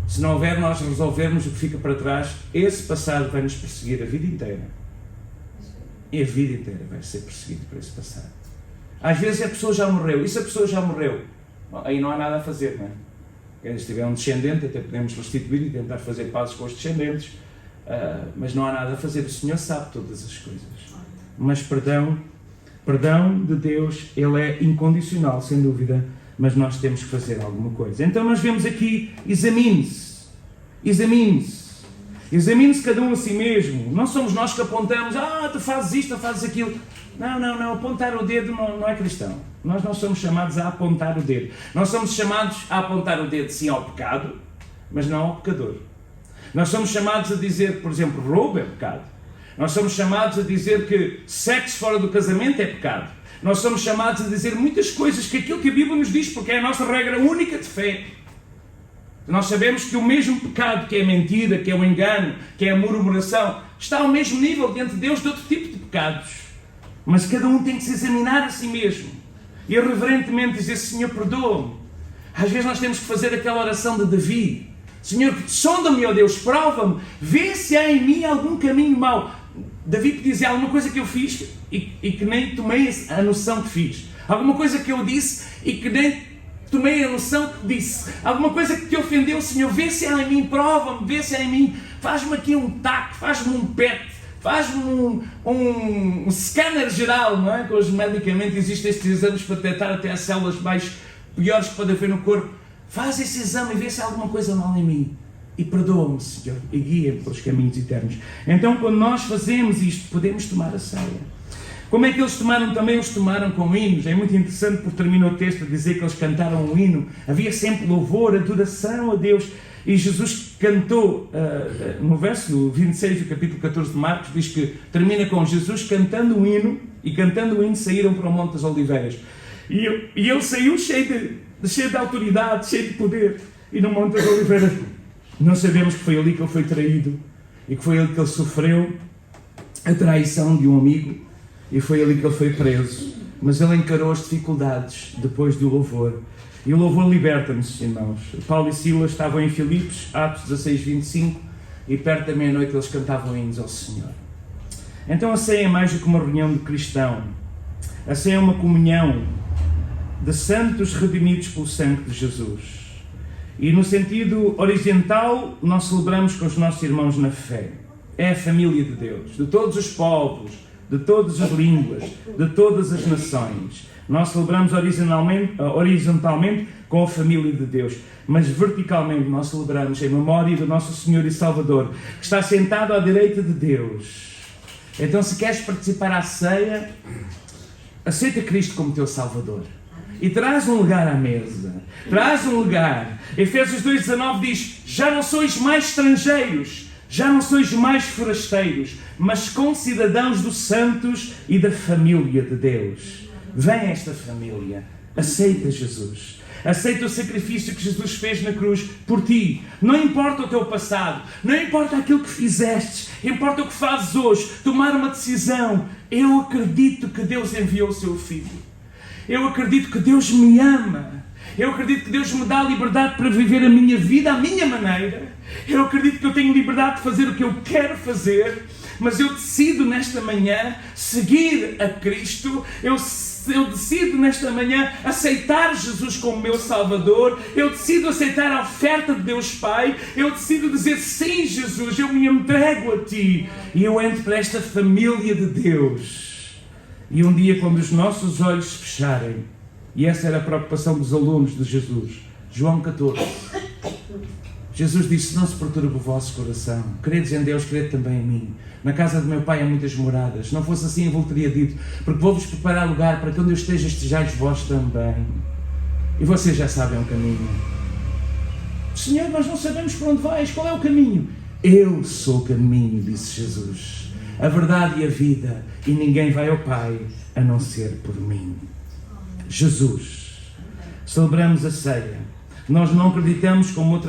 se não houver nós resolvermos o que fica para trás, esse passado vai nos perseguir a vida inteira. E a vida inteira vai ser perseguido por esse passado. Às vezes a pessoa já morreu. E se a pessoa já morreu? Bom, aí não há nada a fazer, não é? Se tiver um descendente, até podemos restituir e tentar fazer pazes com os descendentes. Mas não há nada a fazer. O Senhor sabe todas as coisas. Mas perdão perdão de Deus, ele é incondicional, sem dúvida, mas nós temos que fazer alguma coisa. Então nós vemos aqui, examine-se. Examine-se cada um a si mesmo. Não somos nós que apontamos, tu fazes isto, tu fazes aquilo. Não, apontar o dedo não é cristão. Nós não somos chamados a apontar o dedo. Nós somos chamados a apontar o dedo, sim, ao pecado, mas não ao pecador. Nós somos chamados a dizer, por exemplo, roubo é pecado. Nós somos chamados a dizer que sexo fora do casamento é pecado. Nós somos chamados a dizer muitas coisas que aquilo que a Bíblia nos diz, porque é a nossa regra única de fé. Nós sabemos que o mesmo pecado, que é a mentira, que é o engano, que é a murmuração, está ao mesmo nível diante de Deus de outro tipo de pecados. Mas cada um tem que se examinar a si mesmo. E irreverentemente dizer, Senhor, perdoa-me. Às vezes nós temos que fazer aquela oração de Davi. Senhor, sonda-me, ó Deus, prova-me, vê se há em mim algum caminho mau. Davi dizia alguma coisa que eu fiz e que nem tomei a noção que fiz. Alguma coisa que eu disse e que nem tomei a noção que disse. Alguma coisa que te ofendeu, Senhor, vê se há em mim, prova-me, vê se há em mim. Faz-me aqui um TAC, faz-me um PET, faz-me um scanner geral, não é? Com os medicamentos existem estes exames para detectar até as células mais piores que pode haver no corpo. Faz esse exame e vê se há alguma coisa mal em mim. E perdoa-me, Senhor, e guia-me pelos caminhos eternos. Então, quando nós fazemos isto, podemos tomar a ceia. Como é que eles tomaram? Também eles tomaram com hinos. É muito interessante porque termina o texto a dizer que eles cantaram um hino. Havia sempre louvor, adoração a Deus. E Jesus cantou, no verso 26 do capítulo 14 de Marcos, diz que termina com Jesus cantando um hino, e cantando o hino saíram para o Monte das Oliveiras. E ele saiu cheio de autoridade, cheio de poder. E no Monte das Oliveiras, nós sabemos que foi ali que ele foi traído, e que foi ali que ele sofreu a traição de um amigo, e foi ali que ele foi preso. Mas ele encarou as dificuldades depois do louvor. E o louvor liberta-nos, irmãos. Paulo e Silas estavam em Filipos, Atos 16, 25, e perto da meia-noite eles cantavam hinos ao Senhor. Então a ceia é mais do que uma reunião de cristão. A ceia é uma comunhão de santos redimidos pelo sangue de Jesus. E no sentido horizontal, nós celebramos com os nossos irmãos na fé. É a família de Deus, de todos os povos, de todas as línguas, de todas as nações. Nós celebramos horizontalmente com a família de Deus, mas verticalmente nós celebramos em memória do nosso Senhor e Salvador, que está sentado à direita de Deus. Então, se queres participar à ceia, aceita Cristo como teu Salvador. E traz um lugar à mesa. Traz um lugar. Efésios 2,19 diz, já não sois mais estrangeiros, já não sois mais forasteiros, mas concidadãos dos santos e da família de Deus. Vem esta família. Aceita Jesus. Aceita o sacrifício que Jesus fez na cruz por ti. Não importa o teu passado, não importa aquilo que fizeste, importa o que fazes hoje. Tomar uma decisão. Eu acredito que Deus enviou o seu Filho. Eu acredito que Deus me ama. Eu acredito que Deus me dá a liberdade para viver a minha vida à minha maneira. Eu acredito que eu tenho liberdade de fazer o que eu quero fazer. Mas eu decido nesta manhã seguir a Cristo. Eu decido nesta manhã aceitar Jesus como meu Salvador. Eu decido aceitar a oferta de Deus Pai. Eu decido dizer sim, Jesus, eu me entrego a Ti. E eu entro para esta família de Deus. E um dia, quando os nossos olhos se fecharem, e essa era a preocupação dos alunos de Jesus, João 14, Jesus disse, não se perturbe o vosso coração, credes em Deus, crede também em mim. Na casa do meu Pai há muitas moradas, se não fosse assim eu vos teria dito, porque vou-vos preparar lugar para que onde eu esteja estejais vós também. E vocês já sabem o caminho. Senhor, nós não sabemos para onde vais, qual é o caminho? Eu sou o caminho, disse Jesus. A verdade e a vida, e ninguém vai ao Pai a não ser por mim. Jesus. Celebramos a ceia. Nós não acreditamos como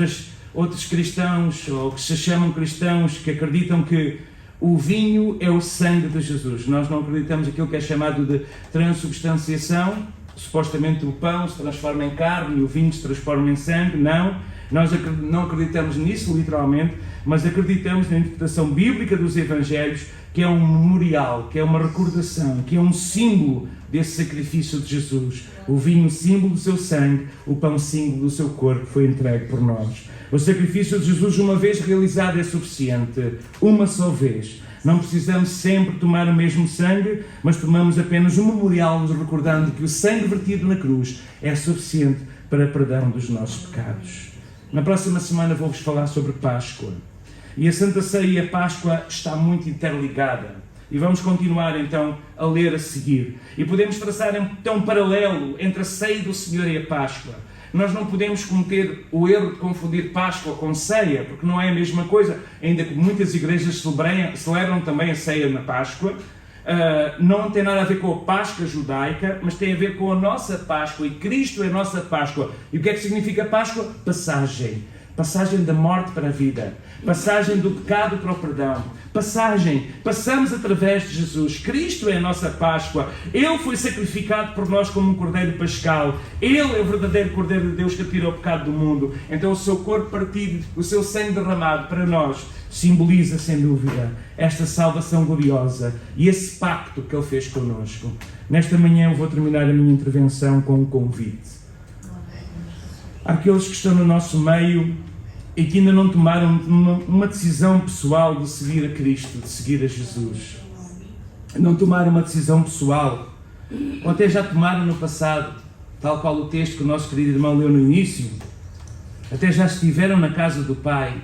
outros cristãos, ou que se chamam cristãos, que acreditam que o vinho é o sangue de Jesus. Nós não acreditamos aquilo que é chamado de transubstanciação. Supostamente o pão se transforma em carne e o vinho se transforma em sangue. Não. Nós não acreditamos nisso, literalmente, mas acreditamos na interpretação bíblica dos Evangelhos, que é um memorial, que é uma recordação, que é um símbolo desse sacrifício de Jesus. O vinho, símbolo do seu sangue, o pão, símbolo do seu corpo, foi entregue por nós. O sacrifício de Jesus, uma vez realizado, é suficiente. Uma só vez. Não precisamos sempre tomar o mesmo sangue, mas tomamos apenas um memorial, nos recordando que o sangue vertido na cruz é suficiente para perdão dos nossos pecados. Na próxima semana vou-vos falar sobre Páscoa. E a Santa Ceia e a Páscoa está muito interligada. E vamos continuar então a ler a seguir. E podemos traçar então um paralelo entre a ceia do Senhor e a Páscoa. Nós não podemos cometer o erro de confundir Páscoa com ceia, porque não é a mesma coisa, ainda que muitas igrejas celebram também a ceia na Páscoa. Não tem nada a ver com a Páscoa judaica, mas tem a ver com a nossa Páscoa, e Cristo é a nossa Páscoa. E o que é que significa Páscoa? Passagem. Passagem da morte para a vida. Passagem do pecado para o perdão. Passamos através de Jesus. Cristo é a nossa Páscoa. Ele foi sacrificado por nós como um cordeiro pascal. Ele é o verdadeiro Cordeiro de Deus que tira o pecado do mundo. Então o seu corpo partido, o seu sangue derramado para nós, simboliza sem dúvida esta salvação gloriosa e esse pacto que Ele fez connosco. Nesta manhã eu vou terminar a minha intervenção com um convite. Àqueles que estão no nosso meio e que ainda não tomaram uma decisão pessoal de seguir a Cristo, de seguir a Jesus. Não tomaram uma decisão pessoal, ou até já tomaram no passado, tal qual o texto que o nosso querido irmão leu no início. Até já estiveram na casa do Pai,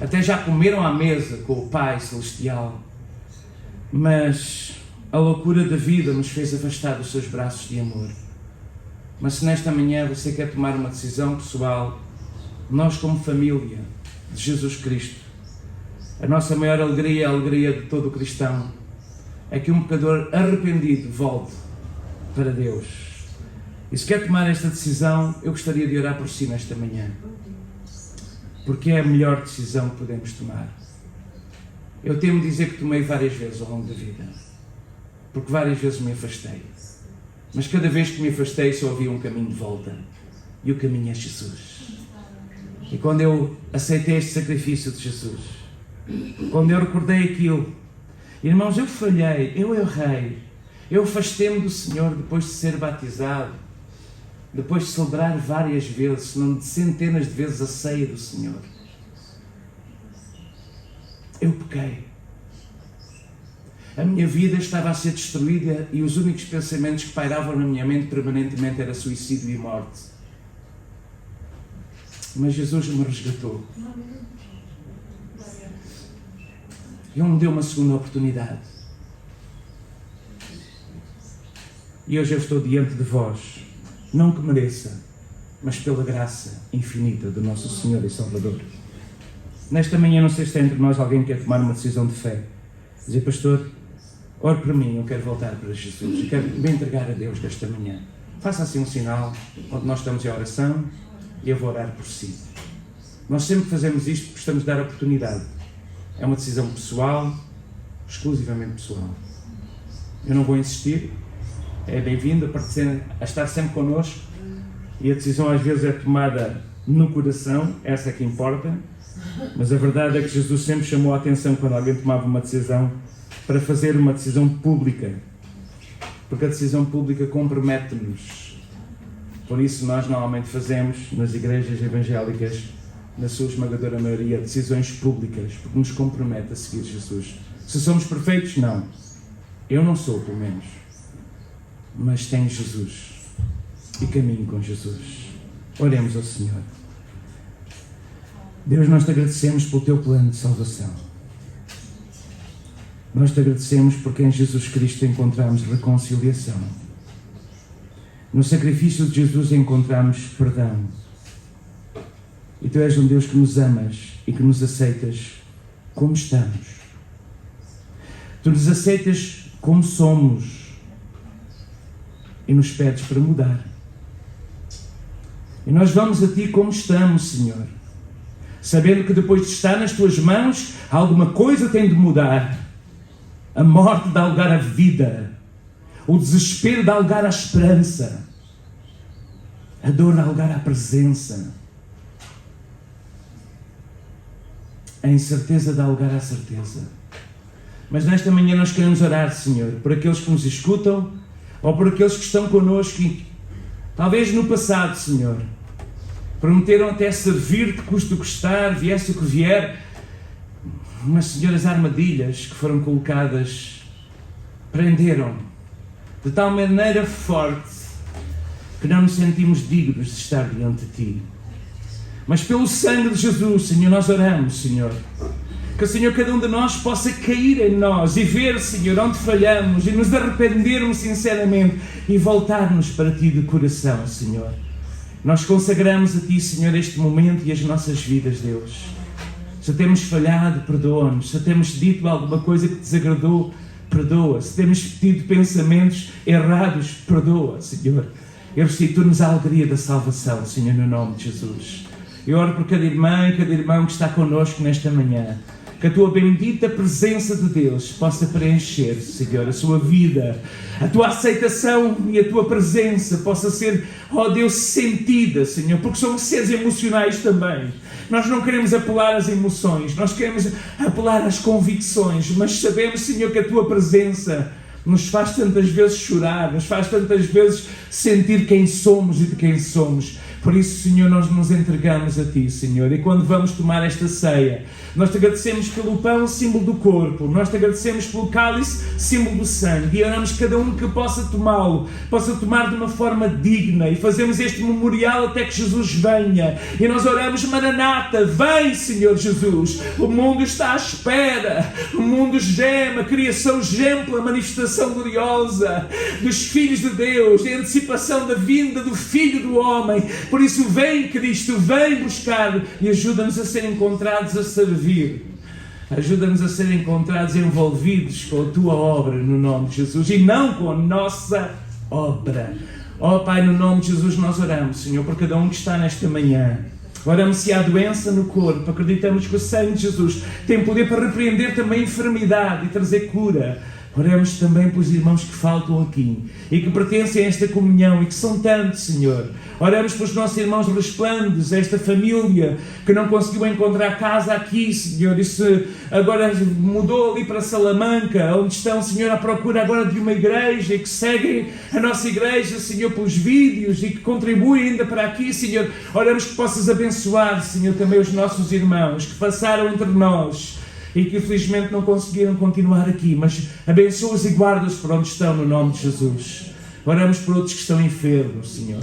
até já comeram à mesa com o Pai Celestial. Mas a loucura da vida nos fez afastar dos seus braços de amor. Mas se nesta manhã você quer tomar uma decisão pessoal, nós como família de Jesus Cristo, a nossa maior alegria, a alegria de todo cristão, é que um pecador arrependido volte para Deus. E se quer tomar esta decisão, eu gostaria de orar por si nesta manhã, porque é a melhor decisão que podemos tomar. Eu temo dizer que tomei várias vezes ao longo da vida, porque várias vezes me afastei. Mas cada vez que me afastei só havia um caminho de volta. E o caminho é Jesus. E quando eu aceitei este sacrifício de Jesus, quando eu recordei aquilo, irmãos, eu falhei, eu errei, eu afastei-me do Senhor depois de ser batizado, depois de celebrar várias vezes, se não centenas de vezes a ceia do Senhor. Eu pequei. A minha vida estava a ser destruída e os únicos pensamentos que pairavam na minha mente permanentemente era suicídio e morte. Mas Jesus me resgatou. Ele me deu uma segunda oportunidade. E hoje eu estou diante de vós, não que mereça, mas pela graça infinita do nosso Senhor e Salvador. Nesta manhã, não sei se entre nós alguém que quer tomar uma decisão de fé. Dizer, pastor, ore por mim, eu quero voltar para Jesus, eu quero me entregar a Deus desta manhã. Faça assim um sinal, onde nós estamos em oração, e eu vou orar por si. Nós sempre fazemos isto porque estamos a dar oportunidade. É uma decisão pessoal, exclusivamente pessoal. Eu não vou insistir, é bem-vindo a estar sempre connosco, e a decisão às vezes é tomada no coração, essa é que importa, mas a verdade é que Jesus sempre chamou a atenção quando alguém tomava uma decisão para fazer uma decisão pública, porque a decisão pública compromete-nos. Por isso nós normalmente fazemos nas igrejas evangélicas, na sua esmagadora maioria, decisões públicas, porque nos compromete a seguir Jesus. Se somos perfeitos? Não. Eu não sou, pelo menos. Mas tenho Jesus e caminho com Jesus. Oremos ao Senhor. Deus, nós te agradecemos pelo teu plano de salvação. Nós te agradecemos porque em Jesus Cristo encontramos reconciliação. No sacrifício de Jesus encontramos perdão. E tu és um Deus que nos amas e que nos aceitas como estamos. Tu nos aceitas como somos e nos pedes para mudar. E nós vamos a ti como estamos, Senhor, sabendo que depois de estar nas tuas mãos, alguma coisa tem de mudar. A morte dá lugar à vida. O desespero dá lugar à esperança. A dor dá lugar à presença. A incerteza dá lugar à certeza. Mas nesta manhã nós queremos orar, Senhor, por aqueles que nos escutam ou por aqueles que estão connosco e talvez no passado, Senhor, prometeram até servir-te, custe o que custar, viesse o que vier, Mas, Senhor, as armadilhas que foram colocadas prenderam de tal maneira forte que não nos sentimos dignos de estar diante de Ti. Mas pelo sangue de Jesus, Senhor, nós oramos, Senhor, que, Senhor, cada um de nós possa cair em nós e ver, Senhor, onde falhamos e nos arrependermos sinceramente e voltarmos para Ti de coração, Senhor. Nós consagramos a Ti, Senhor, este momento e as nossas vidas, Deus. Se temos falhado, perdoa-nos. Se temos dito alguma coisa que te desagradou, perdoa. Se temos tido pensamentos errados, perdoa, Senhor. E restitui-nos a alegria da salvação, Senhor, no nome de Jesus. Eu oro por cada irmã e cada irmão que está connosco nesta manhã. Que a Tua bendita presença de Deus possa preencher, Senhor, a sua vida. A Tua aceitação e a Tua presença possa ser, ó Deus, sentida, Senhor. Porque somos seres emocionais também. Nós não queremos apelar às emoções. Nós queremos apelar às convicções. Mas sabemos, Senhor, que a Tua presença nos faz tantas vezes chorar. Nos faz tantas vezes sentir quem somos e de quem somos. Por isso, Senhor, nós nos entregamos a Ti, Senhor. E quando vamos tomar esta ceia, nós Te agradecemos pelo pão, símbolo do corpo. Nós Te agradecemos pelo cálice, símbolo do sangue. E oramos cada um que possa tomá-lo, possa tomar de uma forma digna. E fazemos este memorial até que Jesus venha. E nós oramos, Maranata, vem, Senhor Jesus. O mundo está à espera. O mundo geme, a criação geme pela manifestação gloriosa dos filhos de Deus, em antecipação da vinda do Filho do Homem. Por isso, vem Cristo, vem buscar e ajuda-nos a ser encontrados a servir. Ajuda-nos a ser encontrados envolvidos com a Tua obra, no nome de Jesus, e não com a nossa obra. Ó Pai, no nome de Jesus nós oramos, Senhor, por cada um que está nesta manhã. Oramos se há doença no corpo, acreditamos que o sangue de Jesus tem poder para repreender também a enfermidade e trazer cura. Oremos também pelos irmãos que faltam aqui e que pertencem a esta comunhão e que são tantos, Senhor. Oremos pelos nossos irmãos resplandes, esta família que não conseguiu encontrar casa aqui, Senhor, e se agora mudou ali para Salamanca, onde estão, Senhor, à procura agora de uma igreja e que seguem a nossa igreja, Senhor, pelos vídeos e que contribuem ainda para aqui, Senhor. Oremos que possas abençoar, Senhor, também os nossos irmãos que passaram entre nós e que infelizmente não conseguiram continuar aqui, mas abençoa-os e guarda-os por onde estão, no nome de Jesus. Oramos por outros que estão enfermos, Senhor.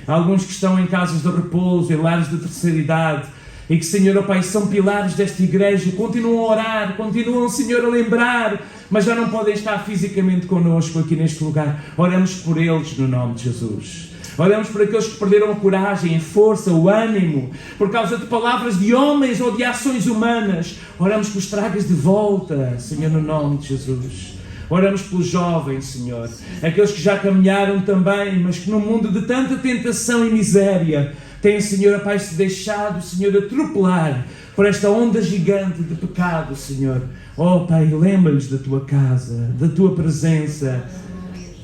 Alguns que estão em casas de repouso, em lares de terceira idade, e que, Senhor, ó Pai, são pilares desta igreja, continuam a orar, continuam, Senhor, a lembrar, mas já não podem estar fisicamente connosco aqui neste lugar. Oramos por eles, no nome de Jesus. Oramos por aqueles que perderam a coragem, a força, o ânimo, por causa de palavras de homens ou de ações humanas. Oramos que os tragas de volta, Senhor, no nome de Jesus. Oramos pelos jovens, Senhor, aqueles que já caminharam também, mas que no mundo de tanta tentação e miséria têm, Senhor, Pai, se deixado, Senhor, atropelar por esta onda gigante de pecado, Senhor. Oh, Pai, lembra-lhes da Tua casa, da Tua presença,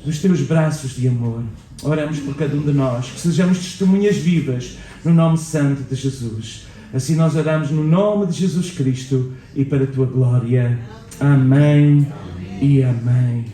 dos Teus braços de amor. Oramos por cada um de nós, que sejamos testemunhas vivas no nome santo de Jesus. Assim nós oramos no nome de Jesus Cristo e para a Tua glória. Amém e amém.